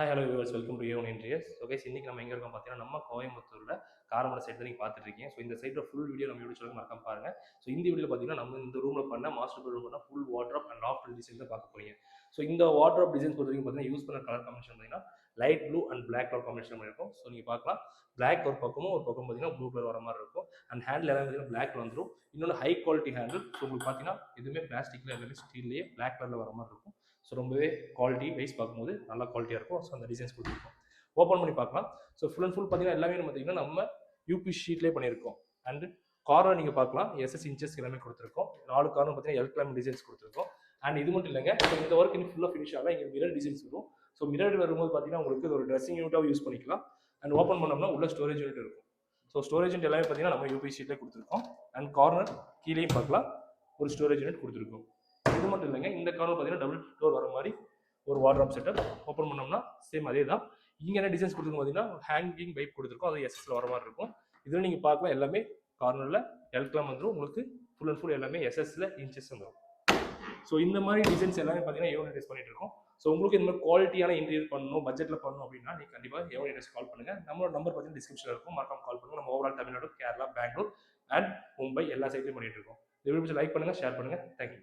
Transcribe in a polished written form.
Hi hello viewers, welcome to A one interiors. So guys, இன்னைக்கு நம்ம எங்கே இருக்கோம் பார்த்தீங்கன்னா, நம்ம கோயம்புத்தூரில் காரமடை சைடு தான் நீங்கள் பார்த்துட்டு இருக்கீங்க. ஸோ இந்த சைடில் ஃபுல் வீடியோ நம்ம யூடியூப் சேனல் மறக்காம பாருங்கள். ஸோ இந்த வீடியோவில் பார்த்தீங்கன்னா, நம்ம இந்த ரூமில் பண்ண மாஸ்டர் பெட்ரூம் பண்ண full wardrobe and loft design தான் பார்க்க போறீங்க. ஸோ இந்த வார்ட்ரோப் டிசைன்ஸ் பொறுத்த வரைக்கும் பார்த்தீங்கன்னா, யூஸ் பண்ண கலர் காம்பினேஷன் பார்த்தீங்கன்னா light blue and black colour combination பண்ணியிருக்கும். ஸோ நீங்கள் பார்க்கலாம், பிளாக் ஒரு பக்கம் பார்த்தீங்கன்னா ப்ளூ கலர் வர மாதிரி இருக்கும். அண்ட் ஹேண்டில் எல்லாம் பார்த்தீங்கன்னா பிளாக்ல வந்துடும். இன்னொன்று ஹை குவாலிட்டி ஹேண்டில். ஸோ உங்களுக்கு பார்த்தீங்கன்னா எதுவுமே பிளாஸ்டிக்கில் எல்லாமே ஸ்டீல்லேயே பிளாக் கலரில் வர மாதிரி இருக்கும். ஸோ ரொம்பவே குவாலிட்டி வைஸ் பார்க்கும்போது நல்லா குவாலிட்டியாக இருக்கும். ஸோ அந்த டிசைன்ஸ் கொடுத்துருக்கோம், ஓப்பன் பண்ணி பார்க்கலாம். ஸோ ஃபுல் அண்ட் ஃபுல் பார்த்தீங்கன்னா எல்லாமே பார்த்தீங்கன்னா நம்ம யூபி ஷீட்லேயே பண்ணியிருக்கோம். அண்ட் கார்னர் நீங்கள் பார்க்கலாம், எஸ்எஸ் இன்ச்சஸ் எல்லாமே கொடுத்துருக்கோம். 4 கார்னர் பார்த்தீங்கன்னா எல் கிளாம் டிசைன்ஸ் கொடுத்துருக்கோம். அண்ட் இது மட்டும் இல்லைங்க, ஸோ இந்த ஒர்க் இன்னும் ஃபுல்லாக ஃபினிஷ் ஆகலாம். இங்கே மிரர் டிசைன்ஸ் வரும். ஸோ மிரர் வரும்போது பார்த்தீங்கன்னா உங்களுக்கு ஒரு ட்ரெஸ்ஸிங் யூனிட்டாக யூஸ் பண்ணிக்கலாம். அண்ட் ஓப்பன் பண்ணோம்னா உள்ள ஸ்டோரேஜ் யூனிட் இருக்கும். ஸோ ஸ்டோரேஜ் யூனிட் எல்லாமே பார்த்தீங்கன்னா நம்ம யூபி ஷீட்லேயே கொடுத்துருக்கோம். அண்ட் கார்னர் கீழேயும் பார்க்கலாம், ஒரு ஸ்டோரேஜ் யூனிட் கொடுத்துருக்கோம். இது மட்டும் இல்லைங்க, இந்த கார்னர் பார்த்தீங்கன்னா டபுள் டோர் வர மாதிரி ஒரு வார்ட்ரோப் செட்டப். ஓப்பன் பண்ணோம்னா சேம் அதே தான். இங்கே என்ன டிசைன்ஸ் கொடுத்துருக்கோம் பார்த்தீங்கன்னா ஹேங்கிங் பைப் கொடுத்துருக்கோம். அது எஸ்எஸ்ல வர மாதிரி இருக்கும். இதில் நீங்கள் பார்க்கலாம் எல்லாமே கார்னரில் எல்க்லாம் வந்துடும். உங்களுக்கு ஃபுல் அண்ட் ஃபுல் எல்லாமே எஸ்எஸ்ல இன்ச்சஸ் வந்துடும். ஸோ இந்த மாதிரி டிசைன்ஸ் எல்லாமே பார்த்தீங்கன்னா ஏவன் இன்டர்ஸ் பண்ணிட்டு இருக்கோம். ஸோ உங்களுக்கு இந்த மாதிரி குவாலிட்டியான இன்டீரியர் பண்ணணும், பட்ஜெட்டில் பண்ணணும் அப்படின்னா நீங்கள் கண்டிப்பாக ஏவன் இன்டர்ஸ் கால் பண்ணுங்க. நம்மளோட நம்பர் பார்த்தீங்கன்னா டிஸ்கிரிப்ஷனில் இருக்கும், மறக்காம கால் பண்ணுங்க. நம்ம ஓவரால் தமிழ்நாடு, கேரளா, பெங்களூர் அண்ட் மும்பை எல்லா சைட்லையும் பண்ணிட்டு இருக்கோம். இந்த வீடியோ லைக் பண்ணுங்க, ஷேர் பண்ணுங்க. தேங்க்யூ.